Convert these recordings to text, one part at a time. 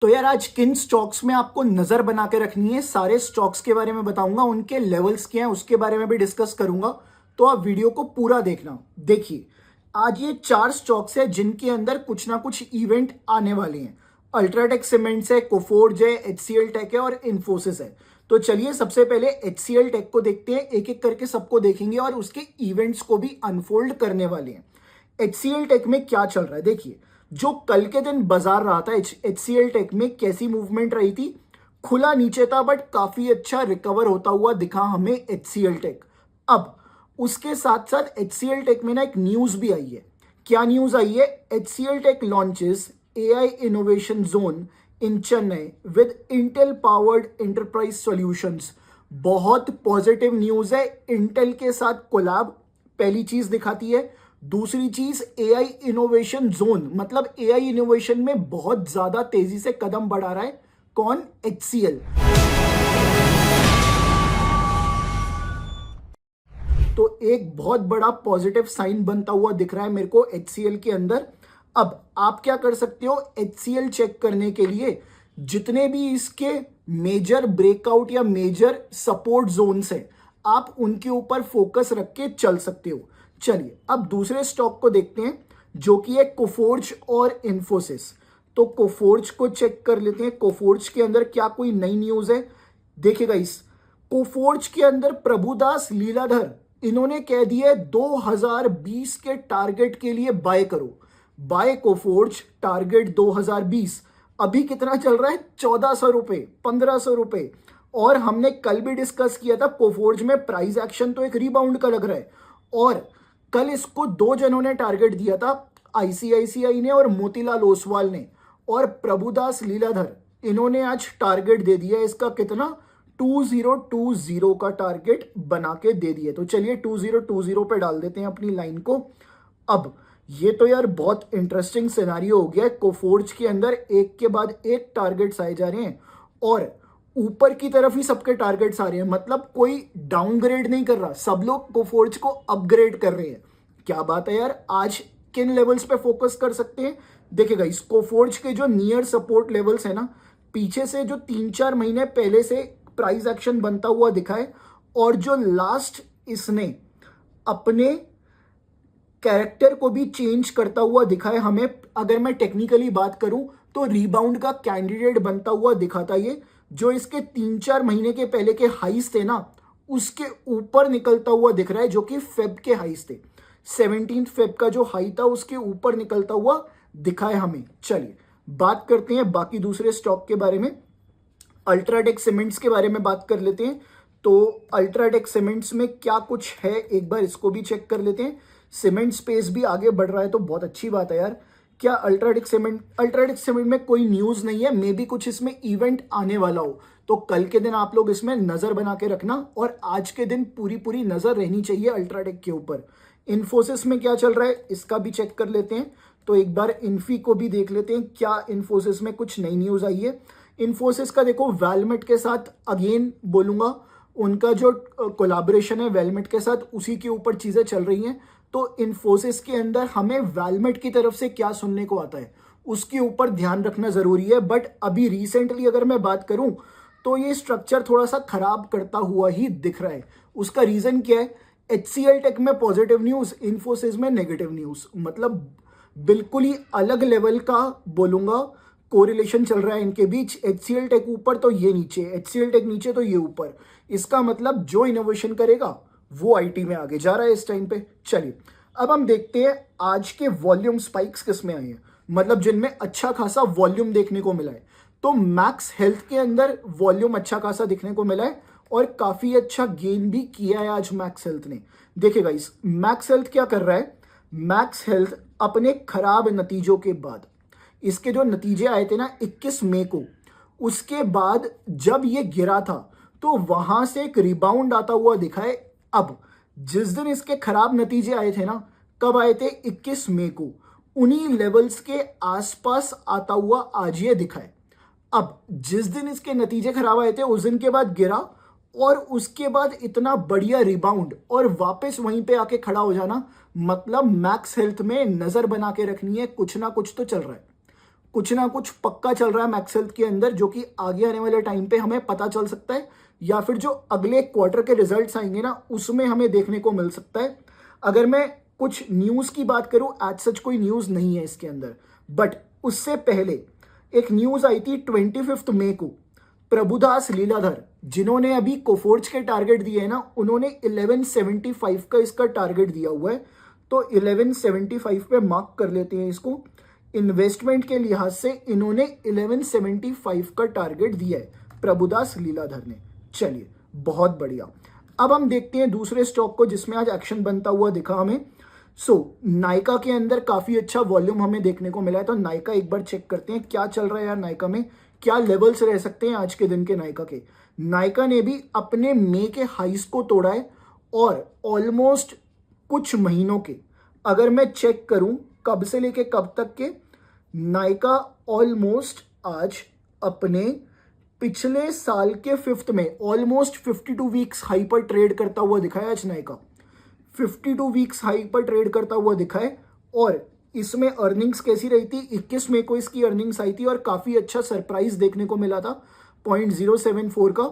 तो यार आज किन स्टॉक्स में आपको नजर बना के रखनी है, सारे स्टॉक्स के बारे में बताऊंगा, उनके लेवल्स क्या हैं उसके बारे में भी डिस्कस करूंगा। तो आप वीडियो को पूरा देखना। देखिए, आज ये 4 स्टॉक्स है जिनके अंदर कुछ ना कुछ इवेंट आने वाले हैं। अल्ट्राटेक सीमेंट्स है, कोफोर्ज है, एचसीएल टेक है और इन्फोसिस है। तो चलिए सबसे पहले एचसीएल टेक को देखते हैं, एक एक करके सबको देखेंगे और उसके इवेंट्स को भी अनफोल्ड करने वाले हैं। एचसीएल टेक में क्या चल रहा है देखिए। जो कल के दिन बाजार रहा था एचसीएल टेक में कैसी मूवमेंट रही थी, खुला नीचे था बट काफी अच्छा रिकवर होता हुआ दिखा हमें एचसीएल टेक। अब उसके साथ साथ एचसीएल टेक में ना एक न्यूज भी आई है। क्या न्यूज आई है? HCL Tech launches AI innovation zone in Chennai with Intel powered enterprise solutions. बहुत पॉजिटिव न्यूज है। इंटेल के साथ कोलैब पहली चीज दिखाती है। दूसरी चीज, एआई इनोवेशन जोन, मतलब एआई इनोवेशन में बहुत ज्यादा तेजी से कदम बढ़ा रहा है। कौन? एचसीएल। तो एक बहुत बड़ा पॉजिटिव साइन बनता हुआ दिख रहा है मेरे को एचसीएल के अंदर। अब आप क्या कर सकते हो, एचसीएल चेक करने के लिए जितने भी इसके मेजर ब्रेकआउट या मेजर सपोर्ट जोन्स हैं, आप उनके ऊपर फोकस रख के चल सकते हो। चलिए अब दूसरे स्टॉक को देखते हैं जो कि है कोफोर्ज और इन्फोसिस। तो कोफोर्ज को चेक कर लेते हैं। कोफोर्ज के अंदर क्या कोई नई न्यूज है? देखिएगा, इस कोफोर्ज के अंदर प्रभुदास लीलाधर इन्होंने कह दिया 2020 के टारगेट के लिए बाय करो। Buy Coforge, target 2020। अभी कितना चल रहा है? 1400 रुपए, 1500 रुपए। और हमने कल भी डिस्कस किया था कोफोर्ज में प्राइस एक्शन तो एक रिबाउंड का लग रहा है। और कल इसको 2 जनों ने टारगेट दिया था, आईसीआईसीआई ने और मोतीलाल ओसवाल ने। और प्रभुदास लीलाधर इन्होंने आज टारगेट दे दिया इसका कितना? 2020 का टारगेट बना के दे दिए। तो चलिए 2020 पे डाल देते हैं अपनी लाइन को। अब ये तो यार बहुत इंटरेस्टिंग सिनारियो हो गया है। कोफोर्ज के अंदर एक के बाद एक टारगेट्स आए जा रहे हैं और ऊपर की तरफ ही सबके टारगेट्स आ रहे हैं। मतलब कोई डाउनग्रेड नहीं कर रहा, सब लोग कोफोर्ज को अपग्रेड कर रहे हैं। क्या बात है यार। आज किन लेवल्स पे फोकस कर सकते हैं? देखिएगा, इस कोफोर्ज के जो नियर सपोर्ट लेवल्स है ना, पीछे से जो 3-4 महीने पहले से प्राइस एक्शन बनता हुआ दिखा है और जो लास्ट इसने अपने कैरेक्टर को भी चेंज करता हुआ दिखा है हमें। अगर मैं टेक्निकली बात करूं तो रीबाउंड का कैंडिडेट बनता हुआ दिखा था ये। जो इसके 3-4 महीने के पहले के हाईस थे ना, उसके ऊपर निकलता हुआ दिख रहा है, जो कि फेब के हाईस थे। 17 फेब का जो हाई था उसके ऊपर निकलता हुआ दिखा है हमें। चलिए बात करते हैं बाकी दूसरे स्टॉक के बारे में। अल्ट्राटेक सीमेंट्स के बारे में बात कर लेते हैं। तो अल्ट्राटेक सीमेंट्स में क्या कुछ है, एक बार इसको भी चेक कर लेते हैं। सीमेंट स्पेस भी आगे बढ़ रहा है तो बहुत अच्छी बात है यार। क्या अल्ट्राटेक सीमेंट में कोई न्यूज नहीं है, मे बी कुछ इसमें इवेंट आने वाला हो। तो कल के दिन आप लोग इसमें नजर बना के रखना और आज के दिन पूरी पूरी नजर रहनी चाहिए अल्ट्राटेक के ऊपर। इन्फोसिस में क्या चल रहा है इसका भी चेक कर लेते हैं। तो एक बार इन्फी को भी देख लेते हैं, क्या इन्फोसिस में कुछ नई न्यूज आई है। इन्फोसिस का देखो, वेलमेट के साथ अगेन बोलूंगा, उनका जो कोलैबोरेशन है वेलमेट के साथ, उसी के ऊपर चीजें चल रही हैं। तो इन्फोसिस के अंदर हमें वेलमेट की तरफ से क्या सुनने को आता है उसके ऊपर ध्यान रखना जरूरी है। बट अभी रिसेंटली अगर मैं बात करूं तो ये स्ट्रक्चर थोड़ा सा खराब करता हुआ ही दिख रहा है। उसका रीजन क्या है? एचसीएल टेक में पॉजिटिव न्यूज, इन्फोसिस में नेगेटिव न्यूज। मतलब बिल्कुल ही अलग लेवल का बोलूंगा कोरिलेशन चल रहा है इनके बीच। एचसीएल टेक ऊपर तो ये नीचे, एचसीएल टेक नीचे तो ये ऊपर। इसका मतलब जो इनोवेशन करेगा वो आईटी में आगे जा रहा है इस टाइम पे। चलिए अब हम देखते हैं आज के वॉल्यूम स्पाइक्स किस में आए हैं, मतलब जिनमें अच्छा खासा वॉल्यूम देखने को मिला है। तो मैक्स हेल्थ के अंदर वॉल्यूम अच्छा खासा दिखने को मिला है और काफी अच्छा गेन भी किया है आज मैक्स हेल्थ ने। देखिए गाइस, मैक्स हेल्थ क्या कर रहा है? मैक्स हेल्थ अपने खराब नतीजों के बाद, इसके जो नतीजे आए थे ना 21 मई को, उसके बाद जब ये गिरा था तो वहां से एक रिबाउंड आता हुआ दिखा है। अब जिस दिन इसके खराब नतीजे आए थे ना, कब आए थे? 21 मई को। उन्हीं लेवल्स के आसपास आता हुआ आज ये दिखा है। अब जिस दिन इसके नतीजे खराब आए थे उस दिन के बाद गिरा और उसके बाद इतना बढ़िया रिबाउंड और वापस वहीं पे आके खड़ा हो जाना, मतलब मैक्स हेल्थ में नजर बना के रखनी है, कुछ ना कुछ तो चल रहा है। कुछ ना कुछ पक्का चल रहा है मैक्स हेल्थ के अंदर, जो कि आगे आने वाले टाइम पे हमें पता चल सकता है, या फिर जो अगले क्वार्टर के रिजल्ट्स आएंगे ना उसमें हमें देखने को मिल सकता है। अगर मैं कुछ न्यूज़ की बात करूं, एज सच कोई न्यूज़ नहीं है इसके अंदर, बट उससे पहले एक न्यूज़ आई थी 25 मई को। प्रभुदास लीलाधर जिन्होंने अभी कोफोर्ज के टारगेट दिए हैं ना, उन्होंने 1175 का इसका टारगेट दिया हुआ है। तो 1175 पे मार्क कर लेते हैं इसको। इन्वेस्टमेंट के लिहाज से इन्होंने 1175 का टारगेट दिया है प्रभुदास लीलाधर ने। चलिए बहुत बढ़िया। अब हम देखते हैं दूसरे स्टॉक को जिसमें आज एक्शन बनता हुआ दिखा हमें। नायका के अंदर काफी अच्छा वॉल्यूम हमें देखने को मिला है। तो नायका एक बार चेक करते हैं क्या चल रहा है यार, नायका में क्या लेवल्स रह सकते हैं आज के दिन के नायका के। नायका ने भी अपने मई के हाइस को तोड़ा है और ऑलमोस्ट कुछ महीनों के अगर मैं चेक करूं कब से लेके कब तक के, नायका ऑलमोस्ट आज अपने पिछले साल के 5th में ऑलमोस्ट 52 वीक्स हाई पर ट्रेड करता हुआ दिखा है। आज नायका 52 वीक्स हाई पर ट्रेड करता हुआ दिखा है। और इसमें अर्निंग्स कैसी रही थी, 21 मई को इसकी अर्निंग्स आई थी और काफी अच्छा सरप्राइज देखने को मिला था 0.074 का।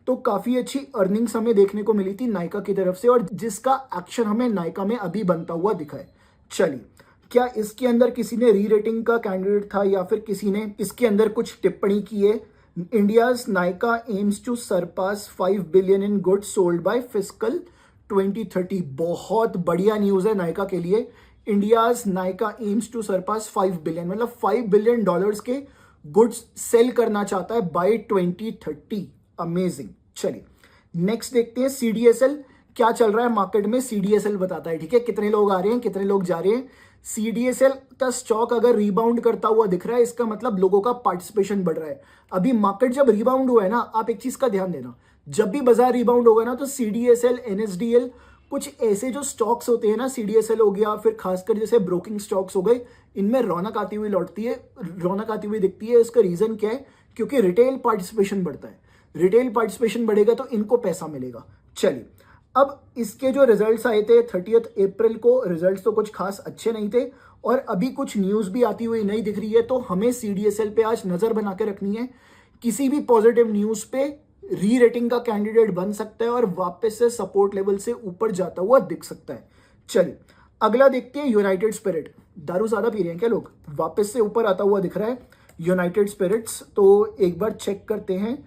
तो काफी अच्छी अर्निंग्स हमें देखने को मिली थी नायका की तरफ से, और जिसका एक्शन हमें नायका में अभी बनता हुआ दिखा है। चलिए, क्या इसके अंदर किसी ने री रेटिंग का कैंडिडेट था या फिर किसी ने इसके अंदर कुछ टिप्पणी की है। India's Nykaa aims to surpass 5 billion in goods sold by fiscal 2030। बहुत बढ़िया न्यूज है नायका के लिए। India's Nykaa aims to surpass 5 billion, मतलब $5 बिलियन के गुड्स सेल करना चाहता है बाय 2030। अमेजिंग। चलिए नेक्स्ट देखते हैं सीडीएसएल क्या चल रहा है मार्केट में। सीडीएसएल बताता है, ठीक है, कितने लोग आ रहे हैं कितने लोग जा रहे हैं। सीडीएसएल का स्टॉक अगर रिबाउंड करता हुआ दिख रहा है, इसका मतलब लोगों का पार्टिसिपेशन बढ़ रहा है। अभी मार्केट जब रिबाउंड हुआ है ना, आप एक चीज का ध्यान देना, जब भी बाजार रिबाउंड होगा ना तो सीडीएसएल, एनएसडीएल, कुछ ऐसे जो स्टॉक्स होते हैं ना, सीडीएसएल हो गया, फिर खासकर जैसे ब्रोकिंग स्टॉक्स हो गए, इनमें रौनक आती हुई लौटती है, रौनक आती हुई दिखती है। इसका रीजन क्या है, क्योंकि रिटेल पार्टिसिपेशन बढ़ता है। रिटेल पार्टिसिपेशन बढ़ेगा तो इनको पैसा मिलेगा। चलिए, अब इसके जो रिजल्ट्स आए थे 30 अप्रैल को, रिजल्ट्स तो कुछ खास अच्छे नहीं थे और अभी कुछ न्यूज़ भी आती हुई नहीं दिख रही है। तो हमें सीडीएसएल पे आज नज़र बना के रखनी है। किसी भी पॉजिटिव न्यूज़ पे री रेटिंग का कैंडिडेट बन सकता है और वापस से सपोर्ट लेवल से ऊपर जाता हुआ दिख सकता है। चलिए अगला देखते हैं यूनाइटेड स्पिरिट। दारू ज़्यादा पी रहे हैं क्या लोग? वापस से ऊपर आता हुआ दिख रहा है यूनाइटेड स्पिरिट्स। तो एक बार चेक करते हैं।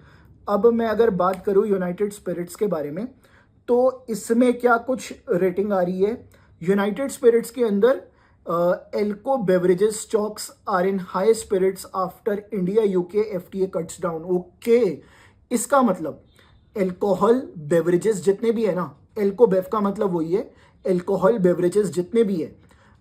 अब मैं अगर बात करूं यूनाइटेड स्पिरिट्स के बारे में, तो इसमें क्या कुछ रेटिंग आ रही है। यूनाइटेड स्पिरिट्स के अंदर Alco Beverages stocks are in high spirits after India UK FTA cuts down. Okay, इसका मतलब एल्कोहल बेवरेजेस जितने भी है ना, एल्को बेव का मतलब वही है, एल्कोहल बेवरेजेस जितने भी है।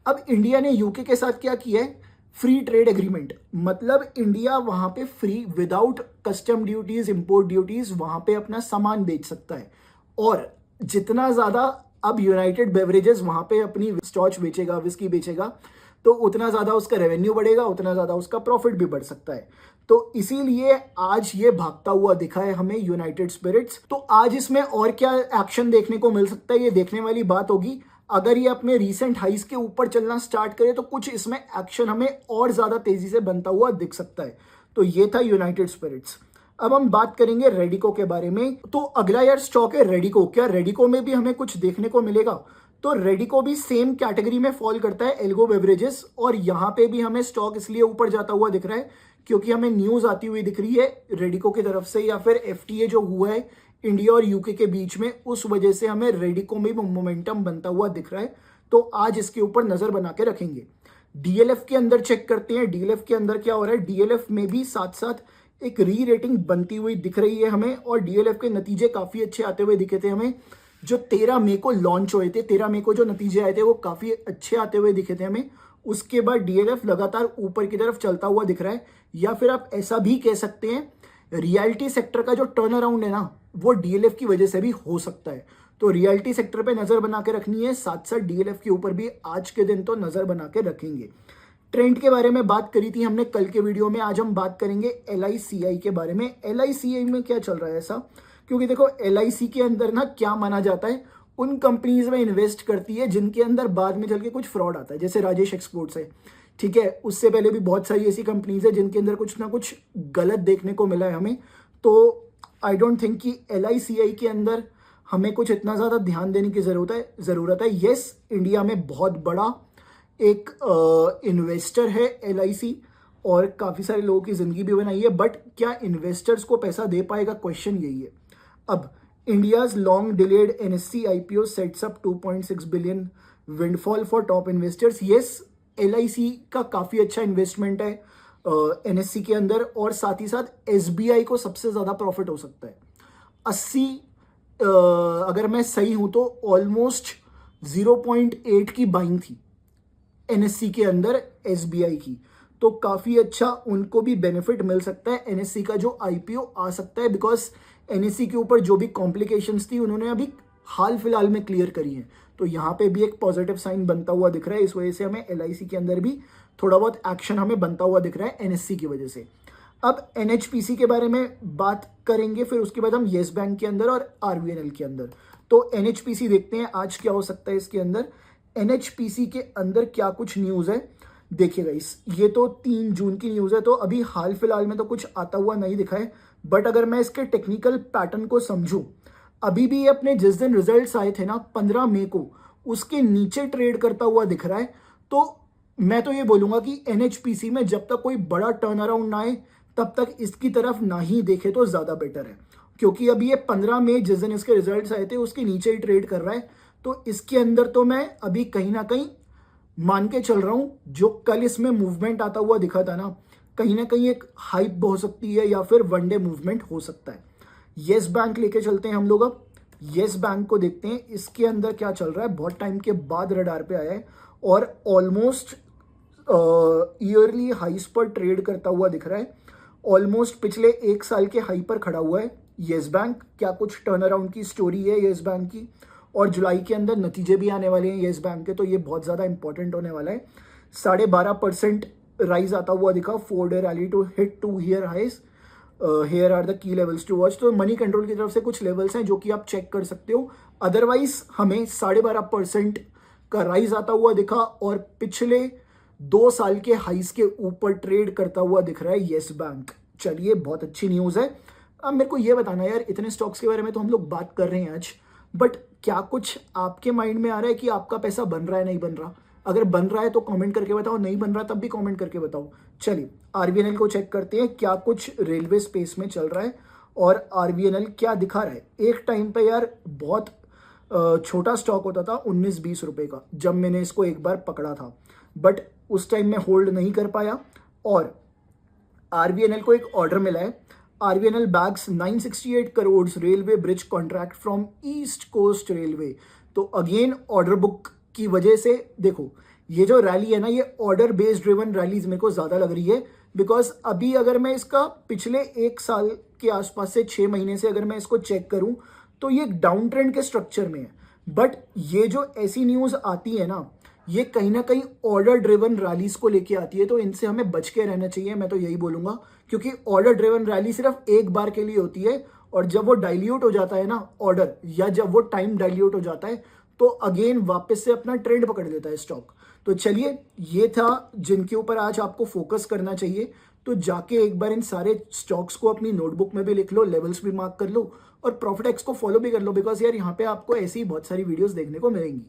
अब इंडिया ने यूके के साथ क्या किया है, फ्री ट्रेड एग्रीमेंट, मतलब इंडिया वहां पे free without custom duties, import duties वहां पे अपना सामान बेच सकता है। और जितना ज्यादा अब यूनाइटेड बेवरेजेस वहां पे अपनी स्टॉच बेचेगा, विस्की बेचेगा, तो उतना ज्यादा उसका रेवेन्यू बढ़ेगा, उतना ज्यादा उसका प्रॉफिट भी बढ़ सकता है। तो इसीलिए आज ये भागता हुआ दिखा है हमें यूनाइटेड स्पिरिट्स। तो आज इसमें और क्या एक्शन देखने को मिल सकता है, ये देखने वाली बात होगी। अगर ये अपने रीसेंट हाइस के ऊपर चलना स्टार्ट करे तो कुछ इसमें एक्शन हमें और ज्यादा तेजी से बनता हुआ दिख सकता है। तो ये था यूनाइटेड स्पिरिट्स। अब हम बात करेंगे रेडिको के बारे में। तो अगला यार स्टॉक है रेडिको। क्या रेडिको में भी हमें कुछ देखने को मिलेगा? तो रेडिको भी सेम कैटेगरी में फॉल करता है, एल्गो बेवरेजेस, और यहाँ पे भी हमें स्टॉक इसलिए ऊपर जाता हुआ दिख रहा है क्योंकि हमें न्यूज आती हुई दिख रही है रेडिको की तरफ से, या फिर एफटीए जो हुआ है इंडिया और यूके के बीच में, उस वजह से हमें रेडिको में मोमेंटम बनता हुआ दिख रहा है। तो आज इसके ऊपर नजर बना के रखेंगे। डीएलएफ के अंदर चेक करते हैं, डीएलएफ के अंदर क्या हो रहा है। डीएलएफ में भी साथ साथ एक री रेटिंग बनती हुई दिख रही है हमें, और डीएलएफ के नतीजे काफी अच्छे आते हुए दिखे थे हमें। जो 13 मई को लॉन्च हुए थे, 13 मई को जो नतीजे आए थे वो काफी अच्छे आते हुए दिखे थे हमें। उसके बाद डीएलएफ लगातार ऊपर की तरफ चलता हुआ दिख रहा है, या फिर आप ऐसा भी कह सकते हैं रियलिटी सेक्टर का जो टर्न अराउंड है ना, वो डीएलएफ की वजह से भी हो सकता है। तो रियलिटी सेक्टर पे नजर बना के रखनी है, साथ साथ डीएलएफ के ऊपर भी आज के दिन तो नजर बना के रखेंगे। ट्रेंड के बारे में बात करी थी हमने कल के वीडियो में, आज हम बात करेंगे LICI के बारे में। LICI में क्या चल रहा है ऐसा, क्योंकि देखो LIC के अंदर ना क्या माना जाता है, उन कंपनीज में इन्वेस्ट करती है जिनके अंदर बाद में चल के कुछ फ्रॉड आता है। जैसे राजेश एक्सपोर्ट्स है, ठीक है, उससे पहले भी बहुत सारी ऐसी कंपनीज है जिनके अंदर कुछ ना कुछ गलत देखने को मिला है हमें। तो आई डोंट थिंक कि LICI के अंदर हमें कुछ इतना ज़्यादा ध्यान देने की ज़रूरत है। यस, इंडिया में बहुत बड़ा एक इन्वेस्टर है LIC, और काफ़ी सारे लोगों की ज़िंदगी भी बनाई है, बट क्या इन्वेस्टर्स को पैसा दे पाएगा, क्वेश्चन यही है। अब India's long delayed NSE IPO sets up 2.6 billion windfall for top investors. Yes, LIC का काफ़ी अच्छा इन्वेस्टमेंट है NSE के अंदर, और साथ ही साथ SBI को सबसे ज़्यादा प्रॉफिट हो सकता है। 80 अगर मैं सही हूं तो ऑलमोस्ट 0.8 की बाइंग थी NSE के अंदर SBI की, तो काफ़ी अच्छा उनको भी बेनिफिट मिल सकता है NSE का जो IPO आ सकता है, बिकॉज NSE के ऊपर जो भी कॉम्प्लिकेशंस थी उन्होंने अभी हाल फिलहाल में क्लियर करी हैं। तो यहाँ पे भी एक पॉजिटिव साइन बनता हुआ दिख रहा है, इस वजह से हमें LIC के अंदर भी थोड़ा बहुत एक्शन हमें बनता हुआ दिख रहा है NSE की वजह से। अब NHPC के बारे में बात करेंगे, फिर उसके बाद हम येस बैंक के अंदर और RVNL के अंदर। तो NHPC देखते हैं आज क्या हो सकता है इसके अंदर। NHPC के अंदर क्या कुछ न्यूज़ है देखिएगा। ये तो 3 जून की न्यूज़ है, तो अभी हाल फिलहाल में तो कुछ आता हुआ नहीं दिखा है, बट अगर मैं इसके टेक्निकल पैटर्न को समझूं, अभी भी ये अपने जिस दिन रिजल्ट्स आए थे ना 15 मई को, उसके नीचे ट्रेड करता हुआ दिख रहा है। तो मैं तो ये बोलूंगा कि NHPC में जब तक कोई बड़ा टर्न अराउंड ना आए तब तक इसकी तरफ ना ही देखे तो ज़्यादा बेटर है, क्योंकि अभी ये 15 मई जिस दिन इसके रिजल्ट्स आए थे उसके नीचे ही ट्रेड कर रहा है। तो इसके अंदर तो मैं अभी कहीं ना कहीं मान के चल रहा हूं, जो कल इसमें मूवमेंट आता हुआ दिखा था ना कहीं एक हाइप हो सकती है या फिर वनडे मूवमेंट हो सकता है। येस बैंक लेके चलते हैं हम लोग। अब येस बैंक को देखते हैं इसके अंदर क्या चल रहा है। बहुत टाइम के बाद रडार पे आया है और ऑलमोस्ट ईयरली हाइस पर ट्रेड करता हुआ दिख रहा है। ऑलमोस्ट पिछले 1 साल के हाई पर खड़ा हुआ है येस बैंक। क्या कुछ टर्न अराउंड की स्टोरी है येस बैंक की, और जुलाई के अंदर नतीजे भी आने वाले हैं येस बैंक के, तो ये बहुत ज़्यादा इंपॉर्टेंट होने वाला है। 12.5% राइज आता हुआ दिखा, 4-day rally to hit 2 year highs. Here are the key levels to watch. तो मनी कंट्रोल की तरफ से कुछ लेवल्स हैं जो कि आप चेक कर सकते हो। अदरवाइज हमें 12.5% का राइज आता हुआ दिखा और पिछले 2 साल के हाइस के ऊपर ट्रेड करता हुआ दिख रहा है येस बैंक। चलिए, बहुत अच्छी न्यूज़ है। अब मेरे को ये बताना यार, इतने स्टॉक्स के बारे में तो हम लोग बात कर रहे हैं आज, बट क्या कुछ आपके माइंड में आ रहा है कि आपका पैसा बन रहा है नहीं बन रहा? अगर बन रहा है तो कमेंट करके बताओ, नहीं बन रहा तब भी कमेंट करके बताओ। चलिए RVNL को चेक करते हैं क्या कुछ रेलवे स्पेस में चल रहा है और RVNL क्या दिखा रहा है। एक टाइम पे यार बहुत छोटा स्टॉक होता था 19-20 रुपए का, जब मैंने इसको एक बार पकड़ा था, बट उस टाइम में होल्ड नहीं कर पाया और RVNL को एक ऑर्डर मिला है। RVNL bags 968 crore railway bridge contract from East Coast Railway. तो अगेन ऑर्डर बुक की वजह से देखो, ये जो रैली है ना, ये ऑर्डर बेस्ड ड्रिवन रैलीज मेरे को ज़्यादा लग रही है, बिकॉज अभी अगर मैं इसका पिछले 1 साल के आसपास से 6 महीने से अगर मैं इसको चेक करूं तो ये डाउन ट्रेंड के स्ट्रक्चर में है। बट ये जो ऐसी न्यूज़ आती है ना, ये कहीं ना कहीं ऑर्डर ड्रिवन रैलीज को लेके आती है, तो इनसे हमें बच के रहना चाहिए, मैं तो यही बोलूंगा। क्योंकि ऑर्डर ड्रिवन रैली सिर्फ एक बार के लिए होती है, और जब वो डाइल्यूट हो जाता है ना ऑर्डर, या जब वो टाइम डाइल्यूट हो जाता है, तो अगेन वापस से अपना ट्रेंड पकड़ लेता है स्टॉक। तो चलिए, ये था जिनके ऊपर आज आपको फोकस करना चाहिए। तो जाके एक बार इन सारे स्टॉक्स को अपनी नोटबुक में भी लिख लो, लेवल्स भी मार्क कर लो और प्रॉफिट एक्स को फॉलो भी कर लो, बिकॉज यार यहाँ पे आपको ऐसी बहुत सारी वीडियोस देखने को मिलेंगी।